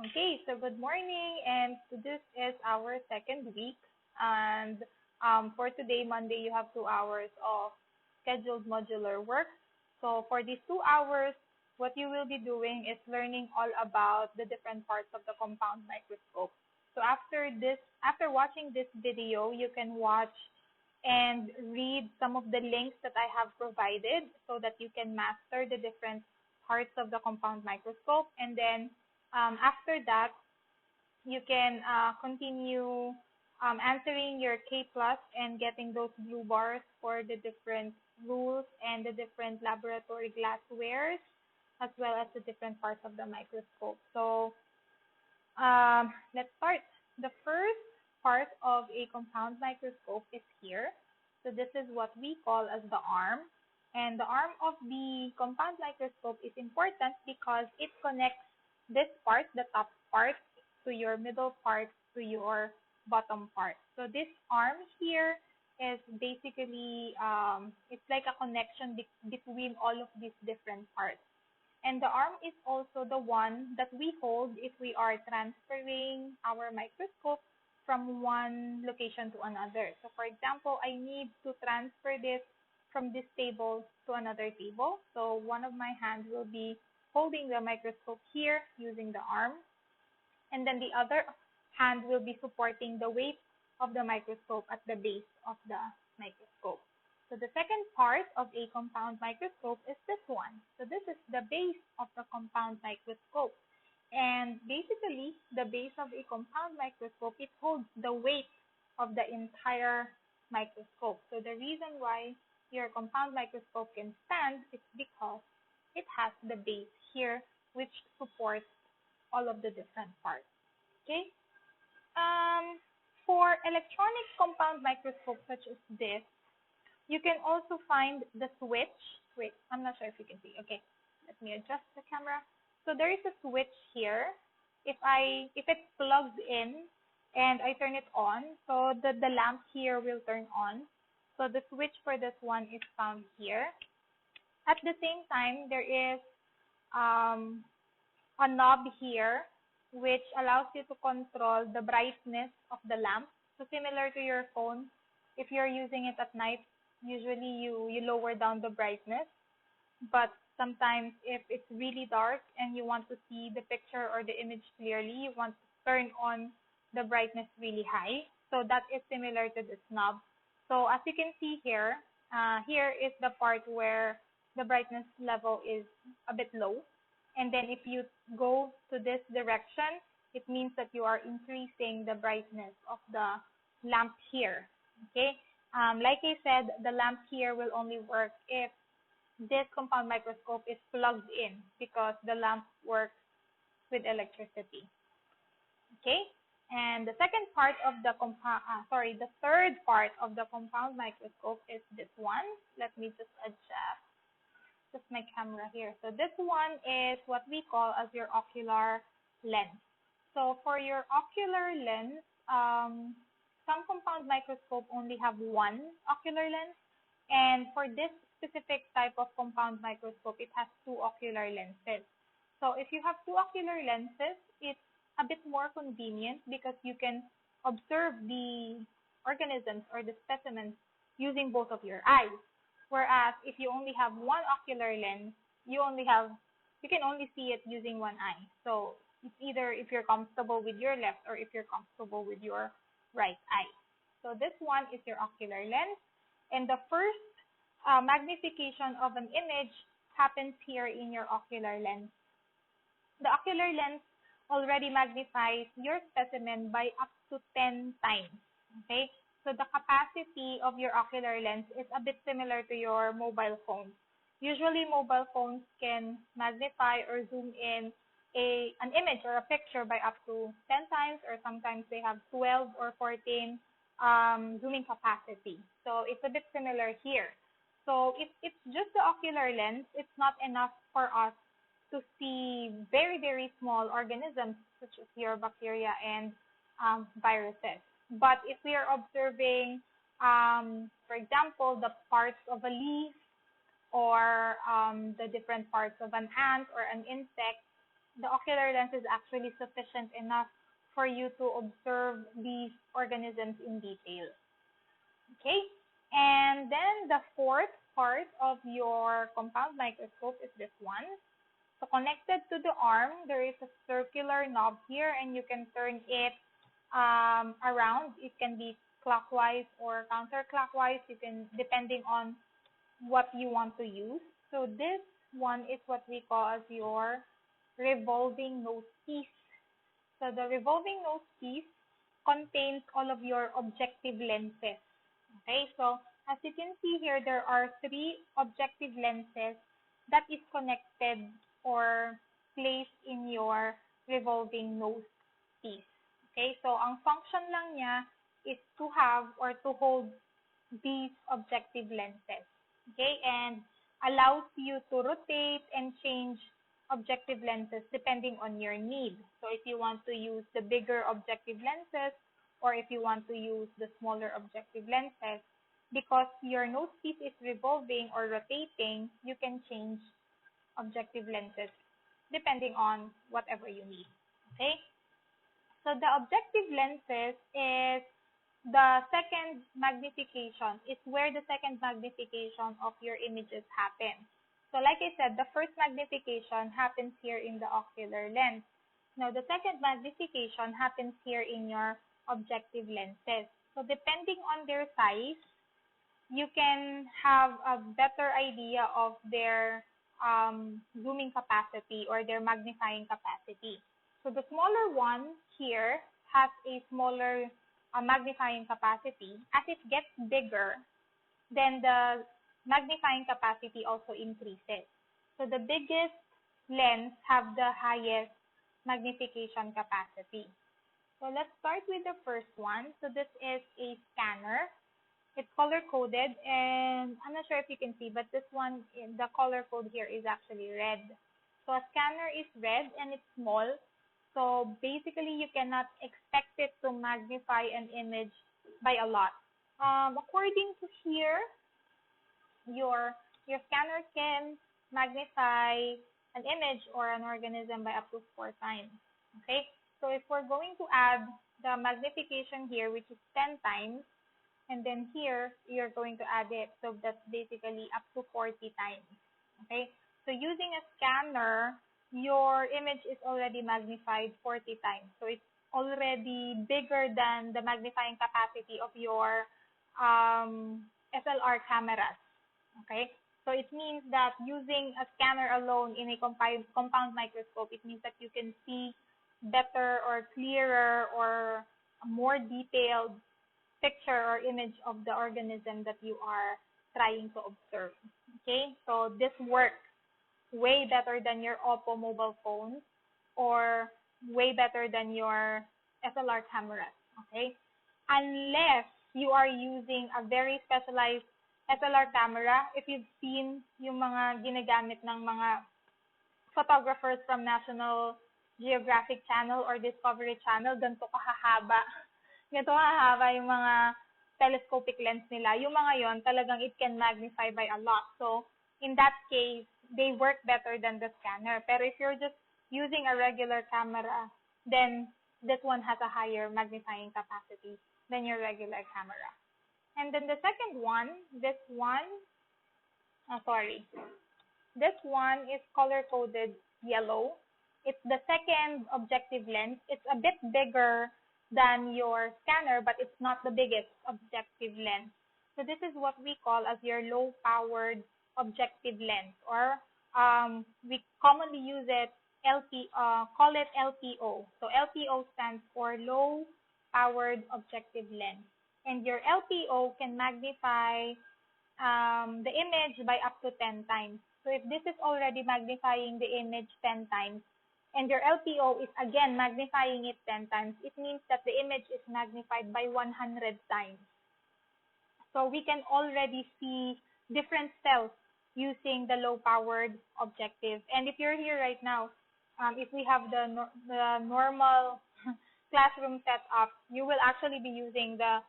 Okay, so good morning, and this is our second week. And for today, Monday, you have 2 hours of scheduled modular work. So for these 2 hours, what you will be doing is learning all about the different parts of the compound microscope. So after watching this video, you can watch and read some of the links that I have provided so that you can master the different parts of the compound microscope. And then after that, you can continue answering your K plus and getting those blue bars for the different rules and the different laboratory glasswares, as well as the different parts of the microscope. So let's start. The first part of a compound microscope is here. So this is what we call as the arm. And the arm of the compound microscope is important because it connects this part, the top part, to your middle part, to your bottom part. So this arm here is basically, it's like a connection between all of these different parts. And the arm is also the one that we hold if we are transferring our microscope from one location to another. So for example, I need to transfer this from this table to another table. So one of my hands will be holding the microscope here using the arm, and then the other hand will be supporting the weight of the microscope at the base of the microscope. So the second part of a compound microscope is this one. So this is the base of the compound microscope. And basically, the base of a compound microscope, it holds the weight of the entire microscope. So the reason why your compound microscope can stand is because it has the base here, which supports all of the different parts. Okay? For electronic compound microscopes such as this, you can also find the switch. Wait, I'm not sure if you can see. Okay, let me adjust the camera. So there is a switch here. If it plugs in and I turn it on, so the lamp here will turn on. So the switch for this one is found here. At the same time, there is a knob here which allows you to control the brightness of the lamp. So similar to your phone, if you're using it at night, usually you lower down the brightness. But sometimes if it's really dark and you want to see the picture or the image clearly, you want to turn on the brightness really high. So that is similar to this knob. So as you can see here, here is the part where the brightness level is a bit low. And then if you go to this direction, it means that you are increasing the brightness of the lamp here. Okay? Like I said, the lamp here will only work if this compound microscope is plugged in, because the lamp works with electricity. Okay? And the second part of the the third part of the compound microscope is this one. Let me just adjust my camera here. So this one is what we call as your ocular lens. So for your ocular lens, some compound microscope only have one ocular lens, and for this specific type of compound microscope, it has two ocular lenses. So if you have two ocular lenses, it's a bit more convenient because you can observe the organisms or the specimens using both of your eyes. Whereas if you only have one ocular lens, you can only see it using one eye. So it's either if you're comfortable with your left or if you're comfortable with your right eye. So this one is your ocular lens, and the first magnification of an image happens here in your ocular lens. The ocular lens already magnifies your specimen by up to 10 times. Okay? So the capacity of your ocular lens is a bit similar to your mobile phone. Usually mobile phones can magnify or zoom in an image or a picture by up to 10 times, or sometimes they have 12 or 14 zooming capacity. So it's a bit similar here. So if it's just the ocular lens, it's not enough for us to see very, very small organisms such as your bacteria and viruses. But if we are observing, for example, the parts of a leaf or the different parts of an ant or an insect, the ocular lens is actually sufficient enough for you to observe these organisms in detail. Okay? And then the fourth part of your compound microscope is this one. So connected to the arm, there is a circular knob here, and you can turn it around. It can be clockwise or counterclockwise. You can, depending on what you want to use. So this one is what we call as your revolving nose piece. So the revolving nose piece contains all of your objective lenses. Okay, so as you can see here, there are three objective lenses that is connected or placed in your revolving nose piece. Okay, so ang function lang niya is to have or to hold these objective lenses. Okay, and allows you to rotate and change objective lenses depending on your need. So if you want to use the bigger objective lenses or if you want to use the smaller objective lenses, because your nose piece is revolving or rotating, you can change objective lenses depending on whatever you need. Okay? So the objective lenses is the second magnification, is where the second magnification of your images happen. So like I said, the first magnification happens here in the ocular lens. Now the second magnification happens here in your objective lenses. So depending on their size, you can have a better idea of their zooming capacity or their magnifying capacity. So the smaller one here has a smaller magnifying capacity. As it gets bigger, then the magnifying capacity also increases. So the biggest lens have the highest magnification capacity. So let's start with the first one. So this is a scanner. It's color-coded, and I'm not sure if you can see, but this one, the color code here is actually red. So a scanner is red and it's small. So basically, you cannot expect it to magnify an image by a lot. According to here, your scanner can magnify an image or an organism by up to 4 times. Okay? So if we're going to add the magnification here, which is 10 times, and then here, you're going to add it. So that's basically up to 40 times. Okay? So using a scanner, your image is already magnified 40 times. So it's already bigger than the magnifying capacity of your SLR cameras. Okay? So it means that using a scanner alone in a compound microscope, it means that you can see better or clearer or more detailed picture or image of the organism that you are trying to observe. Okay, so this works way better than your Oppo mobile phones or way better than your SLR cameras. Okay, unless you are using a very specialized SLR camera. If you've seen yung mga ginagamit ng mga photographers from National Geographic Channel or Discovery Channel, ganito kahahaba. Ganito kahahaba yung mga telescopic lens nila. Yung mga yon talagang it can magnify by a lot. So, in that case, they work better than the scanner. Pero if you're just using a regular camera, then this one has a higher magnifying capacity than your regular camera. And then the second one, this one is color-coded yellow. It's the second objective lens. It's a bit bigger than your scanner, but it's not the biggest objective lens. So this is what we call as your low-powered objective lens, or we commonly use it call it LPO. So LPO stands for low-powered objective lens, and your LPO can magnify the image by up to 10 times. So if this is already magnifying the image 10 times, and your LPO is again magnifying it 10 times, it means that the image is magnified by 100 times. So we can already see different cells using the low-powered objective. And if you're here right now, if we have the normal classroom setup, you will actually be using the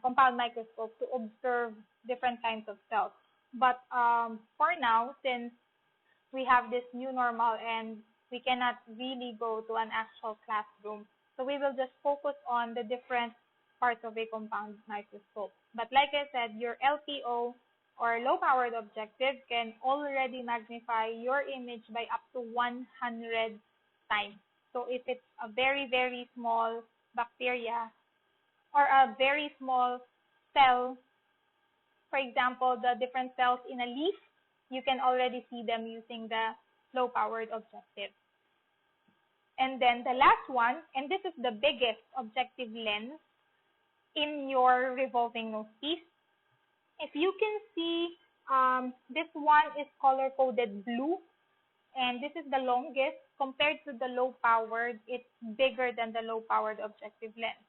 compound microscope to observe different kinds of cells. But for now, since we have this new normal and We cannot really go to an actual classroom. So we will just focus on the different parts of a compound microscope. But like I said, your LPO or low-powered objective can already magnify your image by up to 100 times. So if it's a very, very small bacteria or a very small cell, for example, the different cells in a leaf, you can already see them using the low-powered objective. And then the last one, and this is the biggest objective lens in your revolving nose piece. If you can see, this one is color-coded blue, and this is the longest. Compared to the low-powered, it's bigger than the low-powered objective lens.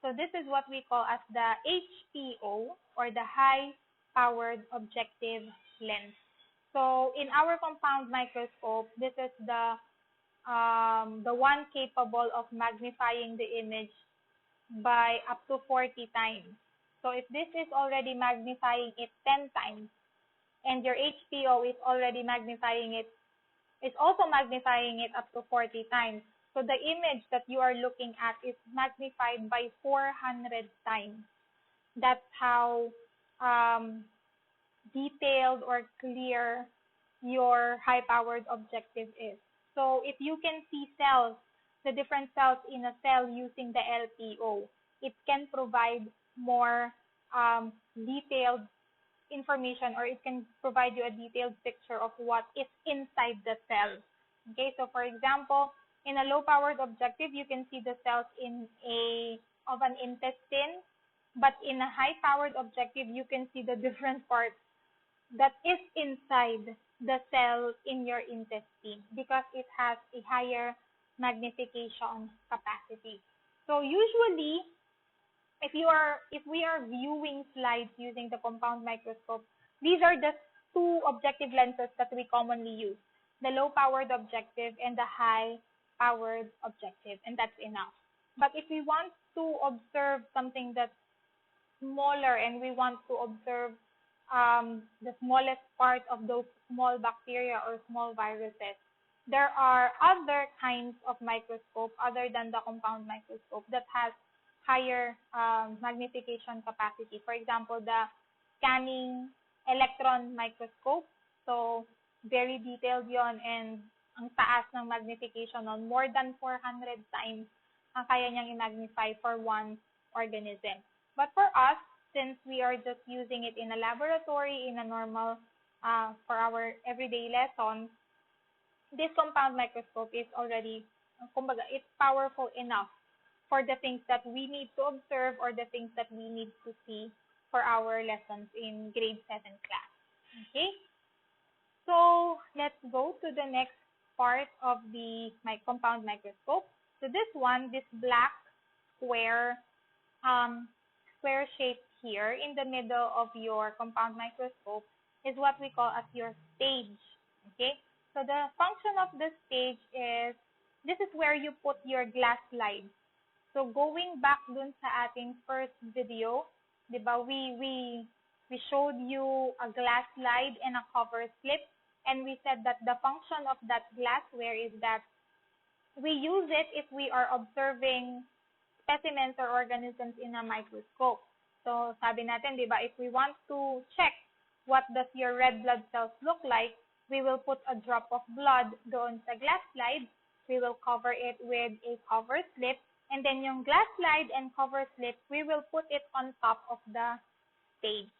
So this is what we call as the HPO, or the high-powered objective lens. So in our compound microscope, this is the one capable of magnifying the image by up to 40 times. So if this is already magnifying it 10 times, and your HPO is already magnifying it, it's also magnifying it up to 40 times. So the image that you are looking at is magnified by 400 times. That's how detailed or clear your high-powered objective is. So if you can see cells, the different cells in a cell using the LPO, it can provide more detailed information, or it can provide you a detailed picture of what is inside the cell. Okay, so for example, in a low-powered objective, you can see the cells of an intestine, but in a high-powered objective, you can see the different parts that is inside the cell in your intestine because it has a higher magnification capacity. So usually, if we are viewing slides using the compound microscope, these are the two objective lenses that we commonly use, the low-powered objective and the high-powered objective, and that's enough. But if we want to observe something that's smaller and we want to observe the smallest part of those small bacteria or small viruses, there are other kinds of microscope other than the compound microscope that has higher magnification capacity. For example, the scanning electron microscope. So, very detailed yon, and ang taas ng magnification on more than 400 times ang kaya niyang i-magnify for one organism. But for us, since we are just using it in a laboratory, in a normal, for our everyday lessons, this compound microscope is already, kumbaga, it's powerful enough for the things that we need to observe or the things that we need to see for our lessons in grade 7 class. Okay? So, let's go to the next part of the compound microscope. So this one, this black square, square shape here in the middle of your compound microscope is what we call as your stage. Okay? So the function of the stage is, this is where you put your glass slides. So going back dun sa ating first video, di ba, we showed you a glass slide and a cover slip, and we said that the function of that glassware is that we use it if we are observing specimens or organisms in a microscope. So sabi natin, di ba, if we want to check what does your red blood cells look like, we will put a drop of blood doon sa glass slide, we will cover it with a cover slip, and then yung glass slide and cover slip, we will put it on top of the stage.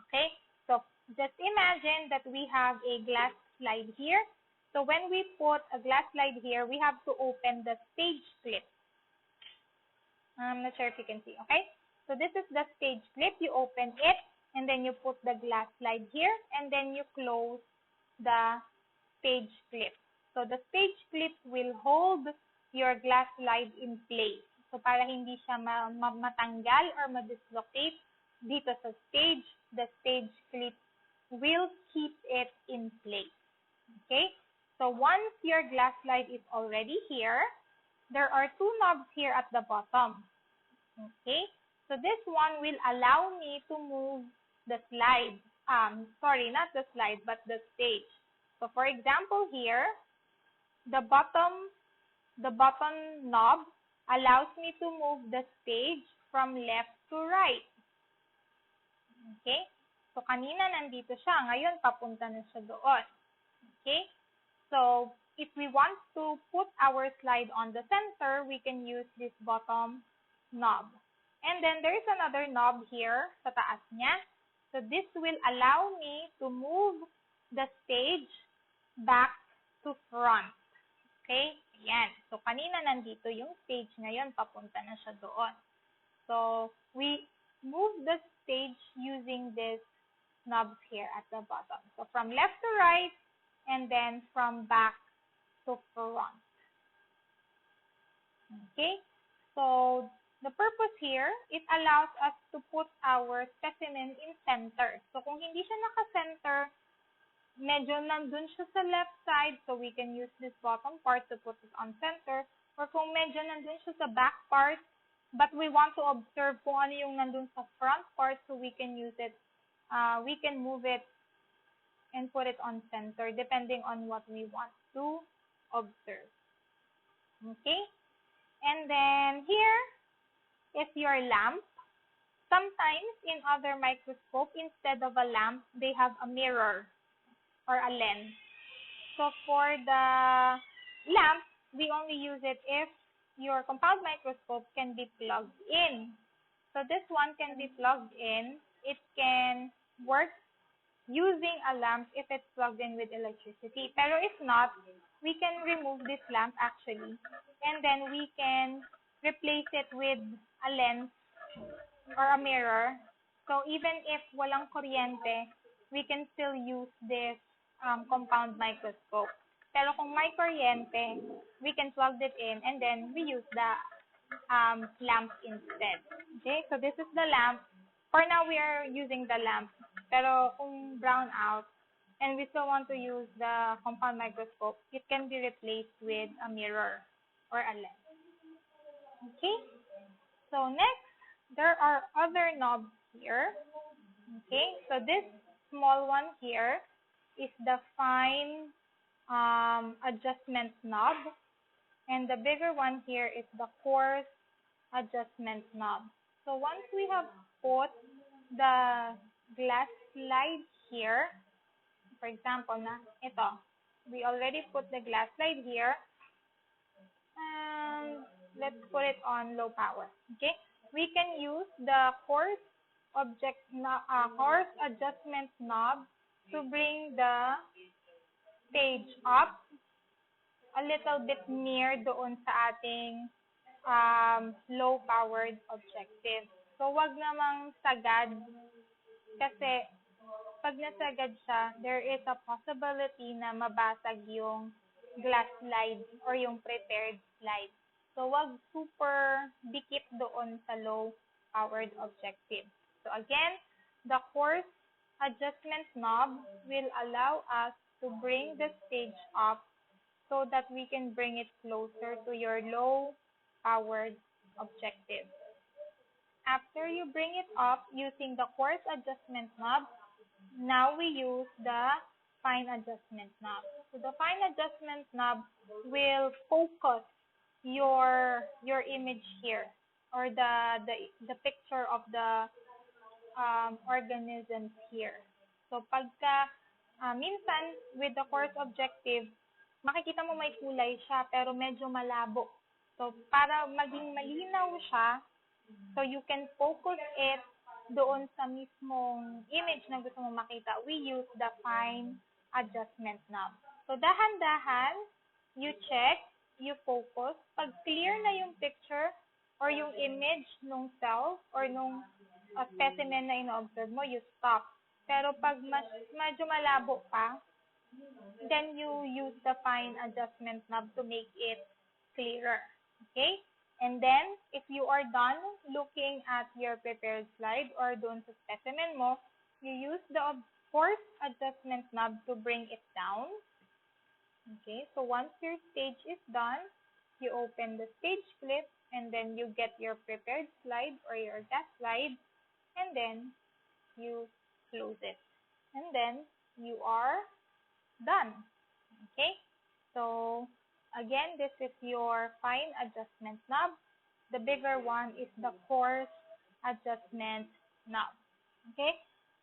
Okay? So, just imagine that we have a glass slide here. So, when we put a glass slide here, we have to open the stage clip. I'm not sure if you can see, okay? So, this is the stage clip. You open it, and then you put the glass slide here, and then you close the stage clip. So, the stage clip will hold your glass slide in place. So, para hindi siya matanggal or ma-dislocate dito sa stage, the stage clip will keep it in place. Okay? So, once your glass slide is already here, there are two knobs here at the bottom. Okay? So, this one will allow me to move the slide. Sorry, not the slide, but the stage. So, for example here, the button knob allows me to move the stage from left to right. Okay? So, kanina nandito siya. Ngayon, papunta na siya doon. Okay? So, if we want to put our slide on the center, we can use this bottom knob. And then, there is another knob here sa taas niya. So, this will allow me to move the stage back to front. Okay? Ayan. So, kanina nandito yung stage. Ngayon, papunta na siya doon. So, we move the stage using this knobs here at the bottom. So, from left to right, and then from back to front. Okay? So, the purpose here, it allows us to put our specimen in center. So, kung hindi siya naka-center, medyo nandun siya sa left side, so we can use this bottom part to put it on center. Or kung medyo nandun siya sa back part, but we want to observe kung ano yung nandun sa front part, so we can use it, we can move it and put it on center depending on what we want to observe. Okay? And then here is your lamp. Sometimes in other microscope, instead of a lamp, they have a mirror or a lens. So for the lamp, we only use it if your compound microscope can be plugged in. So this one can be plugged in. It can work using a lamp if it's plugged in with electricity. Pero if not, we can remove this lamp actually, and then we can replace it with a lens or a mirror. So even if walang kuryente, we can still use this compound microscope. Pero kung may kuryente, we can plug it in and then we use the lamp instead. Okay, so this is the lamp. For now, we are using the lamp. Pero kung brown out and we still want to use the compound microscope, it can be replaced with a mirror or a lens. Okay, so next, there are other knobs here. Okay, so this small one here is the fine adjustment knob, and the bigger one here is the coarse adjustment knob. So once we have put the glass slide here, for example, we already put the glass slide here, and let's put it on low power. Okay, we can use the coarse adjustment knob to bring the stage up a little bit near doon sa ating low-powered objective. So, wag namang sagad kasi pag nasagad siya, there is a possibility na mabasag yung glass slide or yung prepared slide. So, wag super dikit doon sa low-powered objective. So, again, the coarse adjustment knob will allow us to bring the stage up so that we can bring it closer to your low-powered objective. After you bring it up using the coarse adjustment knob, now we use the fine adjustment knob. So the fine adjustment knob will focus your image here, or the picture of the organisms here. So pagka minsan with the coarse objective, makikita mo may kulay siya pero medyo malabo. So para maging malinaw siya, so you can focus it doon sa mismong image na gusto mong makita, we use the fine adjustment knob. So dahan-dahan, you check, you focus. Pag clear na yung picture or yung image nung cell or nung specimen na ino-observe mo, you stop. Pero pag medyo malabo pa, then you use the fine adjustment knob to make it clearer. Okay? And then, if you are done looking at your prepared slide or doon sa specimen mo, you use the coarse adjustment knob to bring it down. Okay? So, once your stage is done, you open the stage clip and then you get your prepared slide or your gas slide and then you close it. And then, you are done. Okay? So, Again, this is your fine adjustment knob. The bigger one is the coarse adjustment knob. Okay?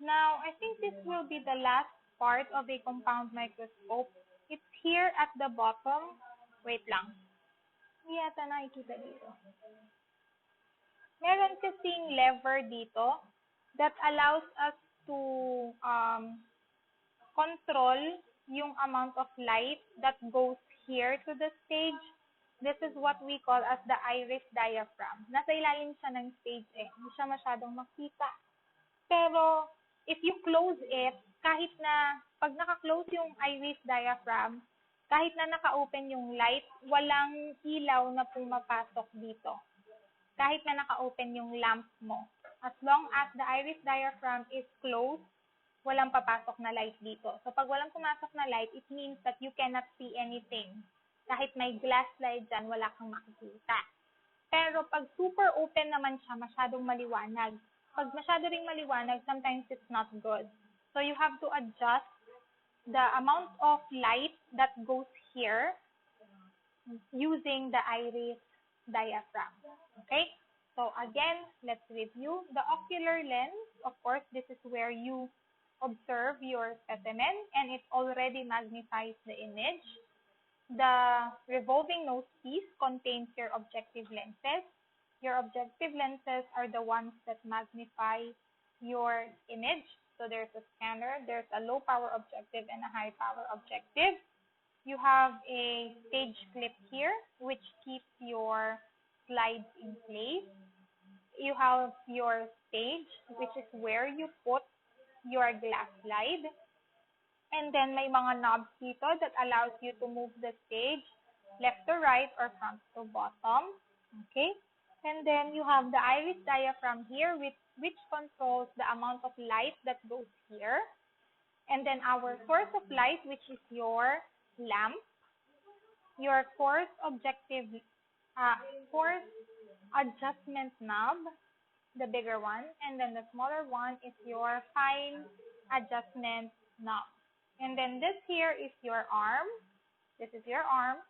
Now, I think this will be the last part of a compound microscope. It's here at the bottom. Wait lang. Hindi yata nakikita dito. Meron kasing lever dito that allows us to control yung amount of light that goes here to the stage. This is what we call as the iris diaphragm. Nasa ilalim siya ng stage eh. Hindi siya masyadong makita. Pero, if you close it, kahit na, pag naka-close yung iris diaphragm, kahit na naka-open yung light, walang ilaw na pumapasok dito. Kahit na naka-open yung lamp mo. As long as the iris diaphragm is closed, walang papasok na light dito. So, pag walang pumasok na light, it means that you cannot see anything. Kahit may glass slide dyan, wala kang makikita. Pero, pag super open naman siya, masyadong maliwanag. Pag masyado ring maliwanag, sometimes it's not good. So, you have to adjust the amount of light that goes here using the iris diaphragm. Okay? So, again, let's review. The ocular lens, of course, this is where you observe your specimen and it already magnifies the image. The revolving nose piece contains your objective lenses. Your objective lenses are the ones that magnify your image. So there's a scanner, there's a low power objective and a high power objective. You have a stage clip here which keeps your slides in place. You have your stage, which is where you put your glass slide. And then may mga knobs dito that allows you to move the stage left to right or front to bottom. Okay? And then you have the iris diaphragm here which controls the amount of light that goes here. And then our source of light, which is your lamp. Your coarse adjustment knob, the bigger one. And then the smaller one is your fine adjustment knob. And then this here is your arm. This is your arm.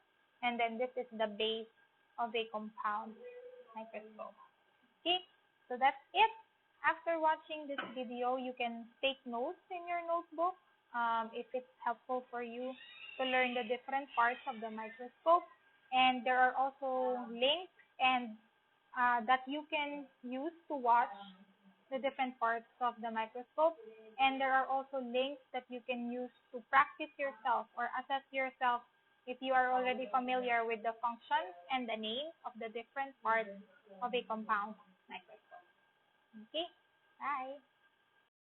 And then this is the base of a compound microscope. Okay, so that's it. After watching this video, you can take notes in your notebook if it's helpful for you to learn the different parts of the microscope. And there are also links and that you can use to watch the different parts of the microscope, and there are also links that you can use to practice yourself or assess yourself if you are already familiar with the functions and the names of the different parts of a compound microscope. Okay, bye.